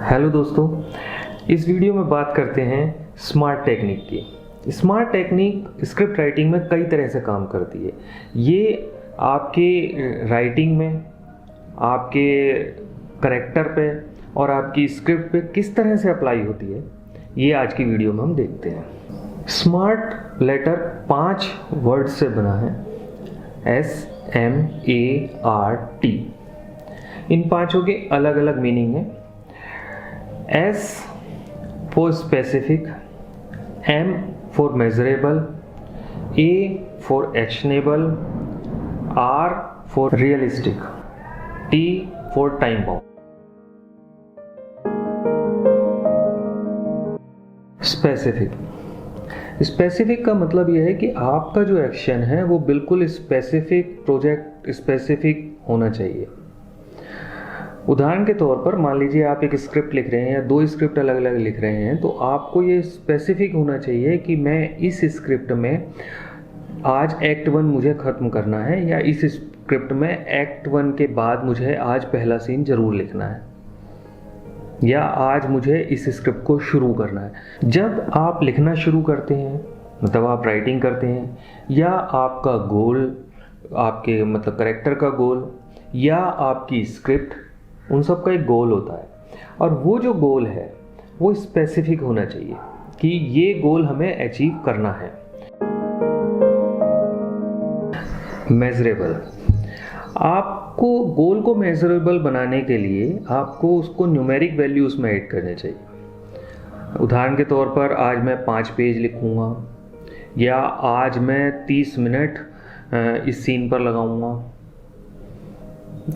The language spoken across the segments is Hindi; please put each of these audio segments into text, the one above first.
हेलो दोस्तों, इस वीडियो में बात करते हैं स्मार्ट टेक्निक की। स्मार्ट टेक्निक स्क्रिप्ट राइटिंग में कई तरह से काम करती है। ये आपके राइटिंग में, आपके करेक्टर पे और आपकी स्क्रिप्ट पे किस तरह से अप्लाई होती है, ये आज की वीडियो में हम देखते हैं। स्मार्ट लेटर 5 वर्ड से बना है, SMART। इन पांचों के अलग अलग मीनिंग है। S for specific, M for measurable, A for actionable, R for realistic, T for time bound। Specific का मतलब यह है कि आपका जो एक्शन है वो बिल्कुल स्पेसिफिक, प्रोजेक्ट स्पेसिफिक होना चाहिए। उदाहरण के तौर पर मान लीजिए आप एक स्क्रिप्ट लिख रहे हैं या 2 स्क्रिप्ट अलग अलग लिख रहे हैं, तो आपको ये स्पेसिफिक होना चाहिए कि मैं इस स्क्रिप्ट में आज एक्ट 1 मुझे ख़त्म करना है, या इस स्क्रिप्ट में एक्ट 1 के बाद मुझे आज पहला सीन ज़रूर लिखना है, या आज मुझे इस स्क्रिप्ट को शुरू करना है। जब आप लिखना शुरू करते हैं, मतलब आप राइटिंग करते हैं, या आपका गोल, आपके मतलब करेक्टर का गोल या आपकी स्क्रिप्ट, उन सब का एक गोल होता है, और वो जो गोल है वो स्पेसिफिक होना चाहिए कि ये गोल हमें अचीव करना है। मेजरेबल, आपको गोल को मेजरेबल बनाने के लिए आपको उसको न्यूमेरिक वैल्यूज में ऐड करने चाहिए। उदाहरण के तौर पर आज मैं 5 पेज लिखूंगा, या आज मैं 30 मिनट इस सीन पर लगाऊंगा।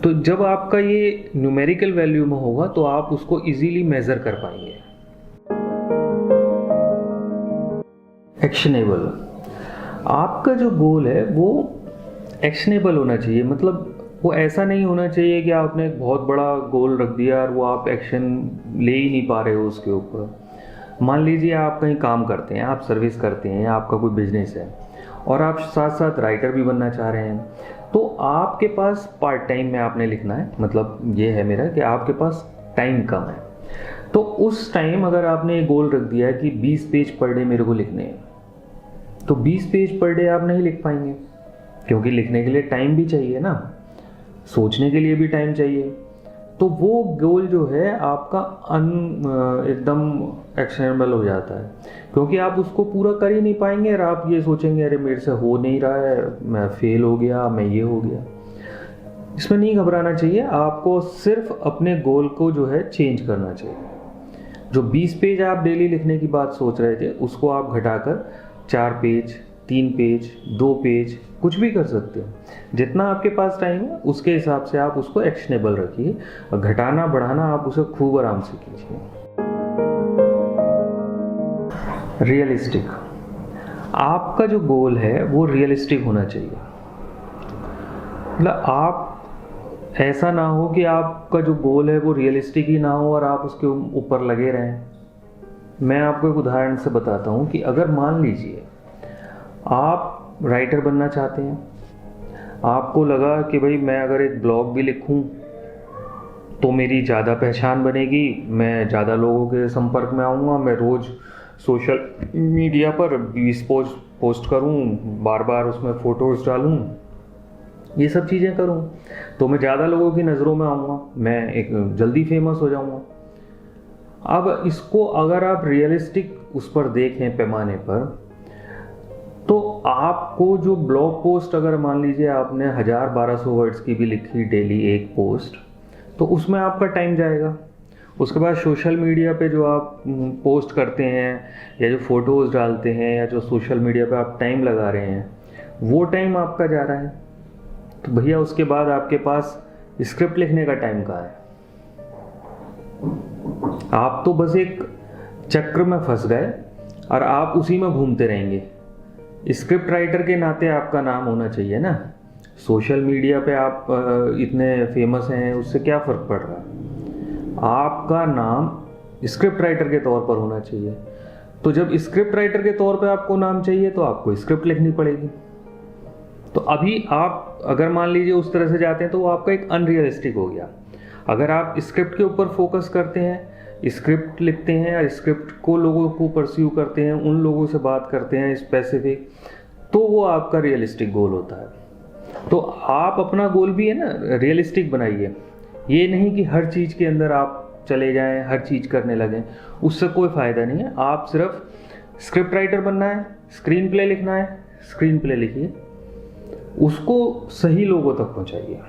तो जब आपका ये न्यूमेरिकल वैल्यू में होगा तो आप उसको इजीली मेजर कर पाएंगे। एक्शनेबल, आपका जो गोल है वो एक्शनेबल होना चाहिए। मतलब वो ऐसा नहीं होना चाहिए कि आपने एक बहुत बड़ा गोल रख दिया और वो आप एक्शन ले ही नहीं पा रहे हो उसके ऊपर। मान लीजिए आप कहीं काम करते हैं, आप सर्विस करते हैं, आपका कोई बिजनेस है और आप साथ साथ राइटर भी बनना चाह रहे हैं, तो आपके पास पार्ट टाइम में आपने लिखना है। मतलब ये है मेरा कि आपके पास टाइम कम है, तो उस टाइम अगर आपने गोल रख दिया कि 20 पेज पर डे मेरे को लिखने हैं, तो 20 पेज पर डे आप नहीं लिख पाएंगे, क्योंकि लिखने के लिए टाइम भी चाहिए ना, सोचने के लिए भी टाइम चाहिए। तो वो गोल जो है आपका एकदम एक्शनेबल हो जाता है, क्योंकि आप उसको पूरा कर ही नहीं पाएंगे और आप ये सोचेंगे अरे मेरे से हो नहीं रहा है, मैं फेल हो गया, मैं ये हो गया। इसमें नहीं घबराना चाहिए, आपको सिर्फ अपने गोल को जो है चेंज करना चाहिए। जो 20 पेज आप डेली लिखने की बात सोच रहे थे उसको आप घटाकर 4 पेज, 3 पेज, 2 पेज, कुछ भी कर सकते हो। जितना आपके पास टाइम है उसके हिसाब से आप उसको एक्शनेबल रखिए, और घटाना बढ़ाना आप उसे खूब आराम से कीजिए। रियलिस्टिक, आपका जो गोल है वो रियलिस्टिक होना चाहिए। मतलब आप ऐसा ना हो कि आपका जो गोल है वो रियलिस्टिक ही ना हो और आप उसके ऊपर लगे रहें। मैं आपको एक उदाहरण से बताता हूँ कि अगर मान लीजिए आप राइटर बनना चाहते हैं, आपको लगा कि भाई मैं अगर एक ब्लॉग भी लिखूं तो मेरी ज़्यादा पहचान बनेगी, मैं ज़्यादा लोगों के संपर्क में आऊँगा, मैं रोज़ सोशल मीडिया पर 20 पोस्ट करूँ, बार बार उसमें फ़ोटोज़ डालूँ, ये सब चीज़ें करूँ, तो मैं ज़्यादा लोगों की नज़रों में आऊँगा, मैं एक जल्दी फेमस हो जाऊँगा। अब इसको अगर आप रियलिस्टिक उस पर देखें पैमाने पर, तो आपको जो ब्लॉग पोस्ट, अगर मान लीजिए आपने 1000-1200 वर्ड्स की भी लिखी डेली एक पोस्ट, तो उसमें आपका टाइम जाएगा। उसके बाद सोशल मीडिया पे जो आप पोस्ट करते हैं या जो फोटोज़ डालते हैं या जो सोशल मीडिया पे आप टाइम लगा रहे हैं, वो टाइम आपका जा रहा है। तो भैया उसके बाद आपके पास स्क्रिप्ट लिखने का टाइम कहाँ है? आप तो बस एक चक्र में फंस गए और आप उसी में घूमते रहेंगे। स्क्रिप्ट राइटर के नाते आपका नाम होना चाहिए ना। सोशल मीडिया पे आप इतने फेमस हैं, उससे क्या फ़र्क पड़ रहा है? आपका नाम स्क्रिप्ट राइटर के तौर पर होना चाहिए। तो जब स्क्रिप्ट राइटर के तौर पे आपको नाम चाहिए तो आपको स्क्रिप्ट लिखनी पड़ेगी। तो अभी आप अगर मान लीजिए उस तरह से जाते हैं तो वो आपका एक अनरियलिस्टिक हो गया। अगर आप स्क्रिप्ट के ऊपर फोकस करते हैं स्क्रिप्ट लिखते हैं या स्क्रिप्ट को लोगों को परस्यू करते हैं, उन लोगों से बात करते हैं स्पेसिफिक, तो वो आपका रियलिस्टिक गोल होता है। तो आप अपना गोल भी है ना रियलिस्टिक बनाइए। ये नहीं कि हर चीज़ के अंदर आप चले जाएं, हर चीज़ करने लगें, उससे कोई फ़ायदा नहीं है। आप सिर्फ स्क्रिप्ट राइटर बनना है, स्क्रीन प्ले लिखना है, स्क्रीन प्ले लिखिए, उसको सही लोगों तक पहुंचाइए।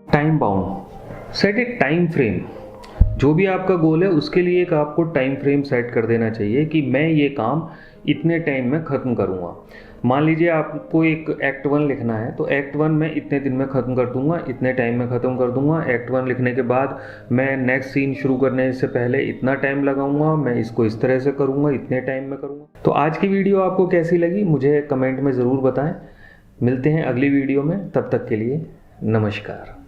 Time bound, set a time frame. जो भी आपका गोल है उसके लिए एक आपको टाइम फ्रेम सेट कर देना चाहिए कि मैं ये काम इतने टाइम में ख़त्म करूँगा। मान लीजिए आपको एक एक्ट 1 लिखना है, तो एक्ट 1 मैं इतने दिन में ख़त्म कर दूंगा, इतने टाइम में ख़त्म कर दूंगा। एक्ट 1 लिखने के बाद मैं नेक्स्ट सीन शुरू करने से पहले इतना टाइम लगाऊंगा, मैं इसको इस तरह से करूंगा, इतने टाइम में करूंगा। तो आज की वीडियो आपको कैसी लगी मुझे कमेंट में ज़रूर बताएं। मिलते हैं अगली वीडियो में, तब तक के लिए नमस्कार।